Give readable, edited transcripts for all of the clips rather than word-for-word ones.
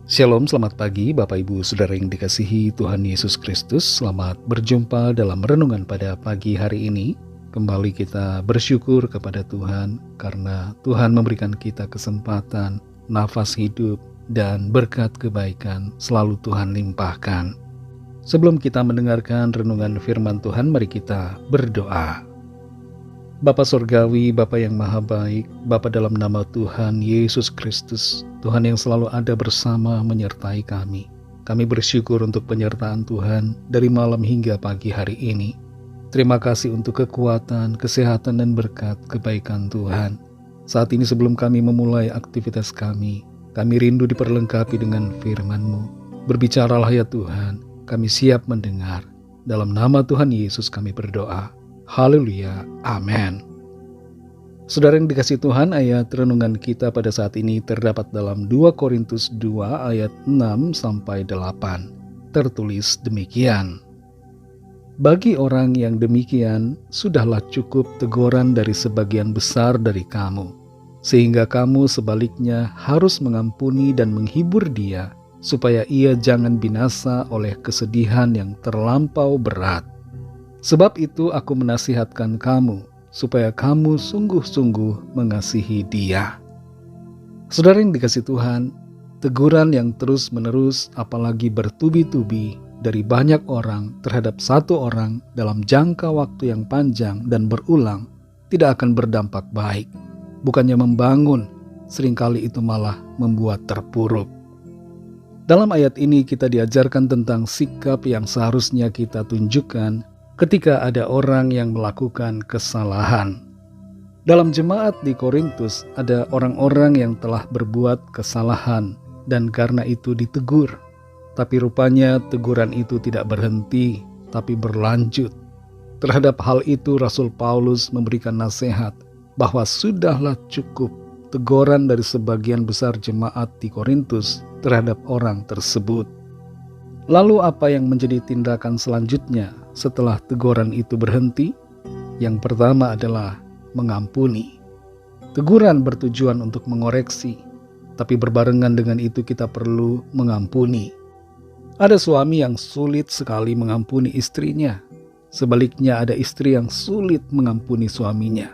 Shalom, selamat pagi Bapak Ibu Saudara yang dikasihi Tuhan Yesus Kristus. Selamat berjumpa dalam renungan pada pagi hari ini. Kembali kita bersyukur kepada Tuhan karena Tuhan memberikan kita kesempatan, nafas hidup, dan berkat kebaikan selalu Tuhan limpahkan. Sebelum kita mendengarkan renungan firman Tuhan, mari kita berdoa. Bapa Surgawi, Bapa yang Maha Baik, Bapa dalam nama Tuhan Yesus Kristus, Tuhan yang selalu ada bersama menyertai kami. Kami bersyukur untuk penyertaan Tuhan dari malam hingga pagi hari ini. Terima kasih untuk kekuatan, kesehatan, dan berkat kebaikan Tuhan. Saat ini sebelum kami memulai aktivitas kami rindu diperlengkapi dengan firman-Mu. Berbicaralah ya Tuhan, kami siap mendengar. Dalam nama Tuhan Yesus kami berdoa. Haleluya, amin. Saudara yang dikasihi Tuhan, ayat renungan kita pada saat ini terdapat dalam 2 Korintus 2 ayat 6-8. Tertulis demikian. Bagi orang yang demikian, sudahlah cukup teguran dari sebagian besar dari kamu, sehingga kamu sebaliknya harus mengampuni dan menghibur dia, supaya ia jangan binasa oleh kesedihan yang terlampau berat. Sebab itu aku menasihatkan kamu, supaya kamu sungguh-sungguh mengasihi dia. Saudara yang dikasihi Tuhan, teguran yang terus-menerus apalagi bertubi-tubi dari banyak orang terhadap satu orang dalam jangka waktu yang panjang dan berulang tidak akan berdampak baik. Bukannya membangun, seringkali itu malah membuat terpuruk. Dalam ayat ini kita diajarkan tentang sikap yang seharusnya kita tunjukkan ketika ada orang yang melakukan kesalahan. Dalam jemaat di Korintus ada orang-orang yang telah berbuat kesalahan dan karena itu ditegur. Tapi rupanya teguran itu tidak berhenti, tapi berlanjut. Terhadap hal itu Rasul Paulus memberikan nasihat bahwa sudahlah cukup teguran dari sebagian besar jemaat di Korintus terhadap orang tersebut. Lalu apa yang menjadi tindakan selanjutnya setelah teguran itu berhenti? Yang pertama adalah mengampuni. Teguran bertujuan untuk mengoreksi, tapi berbarengan dengan itu kita perlu mengampuni. Ada suami yang sulit sekali mengampuni istrinya. Sebaliknya ada istri yang sulit mengampuni suaminya.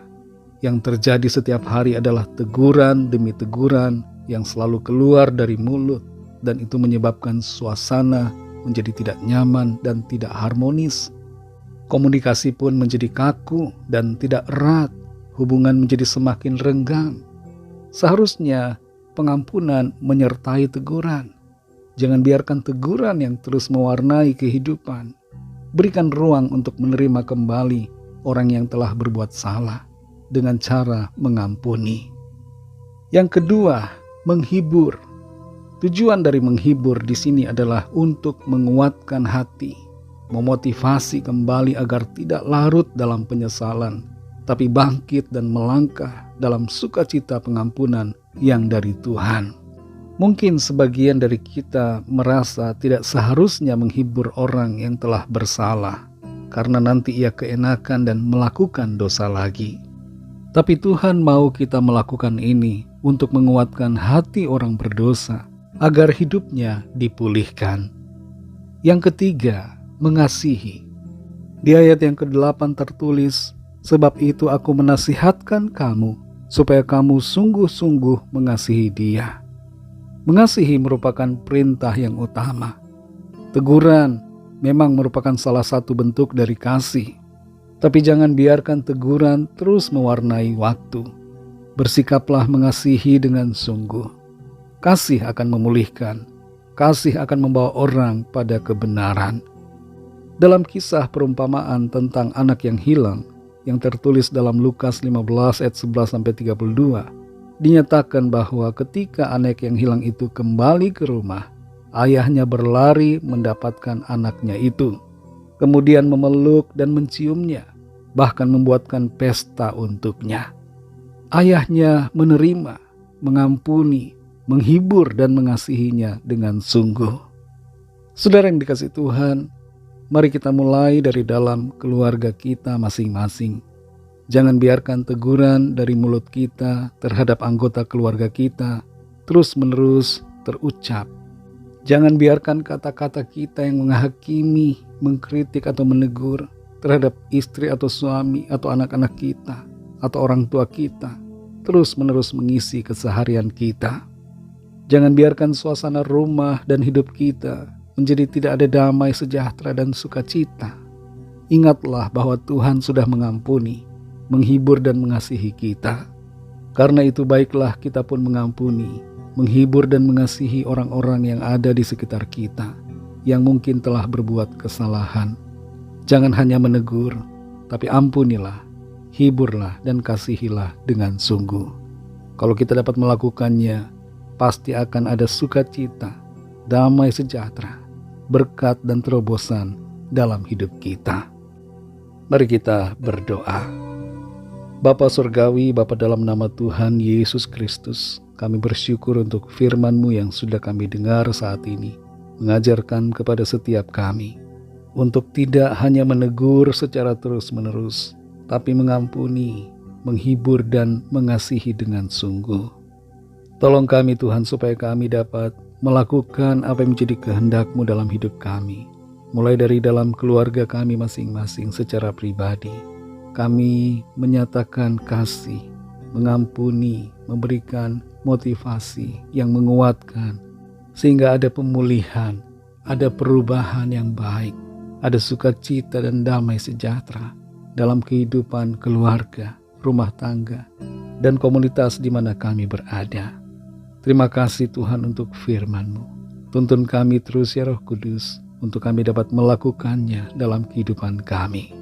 Yang terjadi setiap hari adalah teguran demi teguran yang selalu keluar dari mulut, dan itu menyebabkan suasana menjadi tidak nyaman dan tidak harmonis. Komunikasi pun menjadi kaku dan tidak erat. Hubungan menjadi semakin renggang. Seharusnya pengampunan menyertai teguran. Jangan biarkan teguran yang terus mewarnai kehidupan. Berikan ruang untuk menerima kembali orang yang telah berbuat salah dengan cara mengampuni. Yang kedua, menghibur. Tujuan dari menghibur di sini adalah untuk menguatkan hati, memotivasi kembali agar tidak larut dalam penyesalan, tapi bangkit dan melangkah dalam sukacita pengampunan yang dari Tuhan. Mungkin sebagian dari kita merasa tidak seharusnya menghibur orang yang telah bersalah, karena nanti ia keenakan dan melakukan dosa lagi. Tapi Tuhan mau kita melakukan ini untuk menguatkan hati orang berdosa, agar hidupnya dipulihkan. Yang ketiga, mengasihi. Di ayat yang ke-8 tertulis, sebab itu aku menasihatkan kamu, supaya kamu sungguh-sungguh mengasihi dia. Mengasihi merupakan perintah yang utama. Teguran memang merupakan salah satu bentuk dari kasih. Tapi jangan biarkan teguran terus mewarnai waktu. Bersikaplah mengasihi dengan sungguh. Kasih akan memulihkan. Kasih akan membawa orang pada kebenaran. Dalam kisah perumpamaan tentang anak yang hilang, yang tertulis dalam Lukas 15 ayat 11-32, dinyatakan bahwa ketika anak yang hilang itu kembali ke rumah, ayahnya berlari mendapatkan anaknya itu. Kemudian memeluk dan menciumnya, bahkan membuatkan pesta untuknya. Ayahnya menerima, mengampuni, menghibur dan mengasihinya dengan sungguh. Saudara yang dikasihi Tuhan, mari kita mulai dari dalam keluarga kita masing-masing. Jangan biarkan teguran dari mulut kita terhadap anggota keluarga kita terus-menerus terucap. Jangan biarkan kata-kata kita yang menghakimi, mengkritik atau menegur terhadap istri atau suami atau anak-anak kita atau orang tua kita terus-menerus mengisi keseharian kita. Jangan biarkan suasana rumah dan hidup kita menjadi tidak ada damai, sejahtera, dan sukacita. Ingatlah bahwa Tuhan sudah mengampuni, menghibur dan mengasihi kita. Karena itu baiklah kita pun mengampuni, menghibur dan mengasihi orang-orang yang ada di sekitar kita, yang mungkin telah berbuat kesalahan. Jangan hanya menegur, tapi ampunilah, hiburlah dan kasihilah dengan sungguh. Kalau kita dapat melakukannya, pasti akan ada sukacita, damai sejahtera, berkat dan terobosan dalam hidup kita. Mari kita berdoa. Bapa Surgawi, Bapa dalam nama Tuhan Yesus Kristus, kami bersyukur untuk firman-Mu yang sudah kami dengar saat ini, mengajarkan kepada setiap kami, untuk tidak hanya menegur secara terus-menerus, tapi mengampuni, menghibur dan mengasihi dengan sungguh. Tolong kami Tuhan supaya kami dapat melakukan apa yang menjadi kehendak-Mu dalam hidup kami, mulai dari dalam keluarga kami masing-masing secara pribadi. Kami menyatakan kasih, mengampuni, memberikan motivasi yang menguatkan, sehingga ada pemulihan, ada perubahan yang baik, ada sukacita dan damai sejahtera dalam kehidupan keluarga, rumah tangga, dan komunitas di mana kami berada. Terima kasih Tuhan untuk firman-Mu. Tuntun kami terus ya Roh Kudus, untuk kami dapat melakukannya dalam kehidupan kami.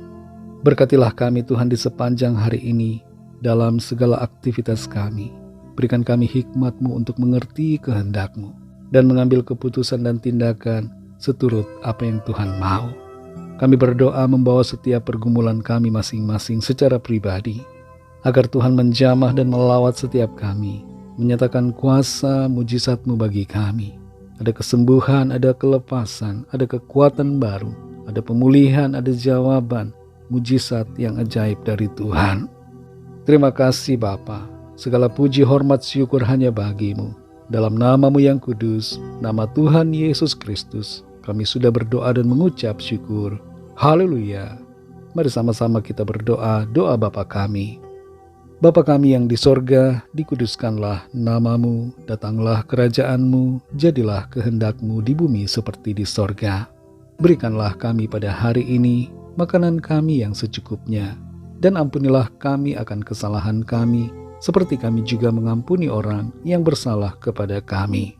Berkatilah kami Tuhan di sepanjang hari ini dalam segala aktivitas kami. Berikan kami hikmat-Mu untuk mengerti kehendak-Mu dan mengambil keputusan dan tindakan seturut apa yang Tuhan mau. Kami berdoa membawa setiap pergumulan kami masing-masing secara pribadi, agar Tuhan menjamah dan melawat setiap kami, menyatakan kuasa mujizat-Mu bagi kami. Ada kesembuhan, ada kelepasan, ada kekuatan baru, ada pemulihan, ada jawaban, mujizat yang ajaib dari Tuhan. Terima kasih Bapa. Segala puji, hormat, syukur hanya bagi-Mu. Dalam nama-Mu yang kudus, nama Tuhan Yesus Kristus, kami sudah berdoa dan mengucap syukur. Haleluya. Mari sama-sama kita berdoa, doa Bapa kami. Bapa kami yang di sorga, dikuduskanlah nama-Mu, datanglah kerajaan-Mu, jadilah kehendak-Mu di bumi seperti di sorga. Berikanlah kami pada hari ini makanan kami yang secukupnya, dan ampunilah kami akan kesalahan kami, seperti kami juga mengampuni orang yang bersalah kepada kami.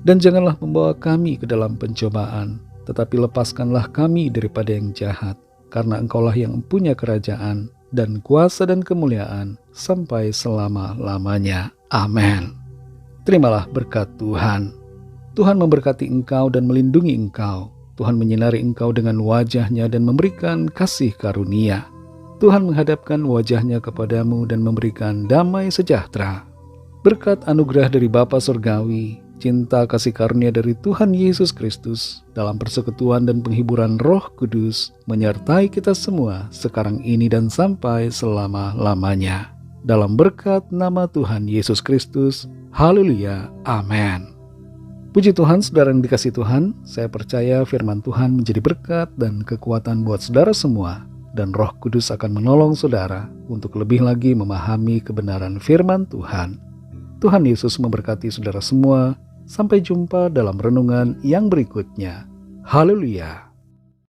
Dan janganlah membawa kami ke dalam pencobaan, tetapi lepaskanlah kami daripada yang jahat, karena Engkaulah yang punya kerajaan, dan kuasa dan kemuliaan, sampai selama-lamanya. Amin. Terimalah berkat Tuhan. Tuhan memberkati engkau dan melindungi engkau. Tuhan menyinari engkau dengan wajah-Nya dan memberikan kasih karunia. Tuhan menghadapkan wajah-Nya kepadamu dan memberikan damai sejahtera. Berkat anugerah dari Bapa Surgawi, cinta kasih karunia dari Tuhan Yesus Kristus, dalam persekutuan dan penghiburan Roh Kudus, menyertai kita semua sekarang ini dan sampai selama-lamanya. Dalam berkat nama Tuhan Yesus Kristus, haleluya, amin. Puji Tuhan, saudara yang dikasihi Tuhan, saya percaya firman Tuhan menjadi berkat dan kekuatan buat saudara semua, dan Roh Kudus akan menolong saudara untuk lebih lagi memahami kebenaran firman Tuhan. Tuhan Yesus memberkati saudara semua. Sampai jumpa dalam renungan yang berikutnya. Haleluya.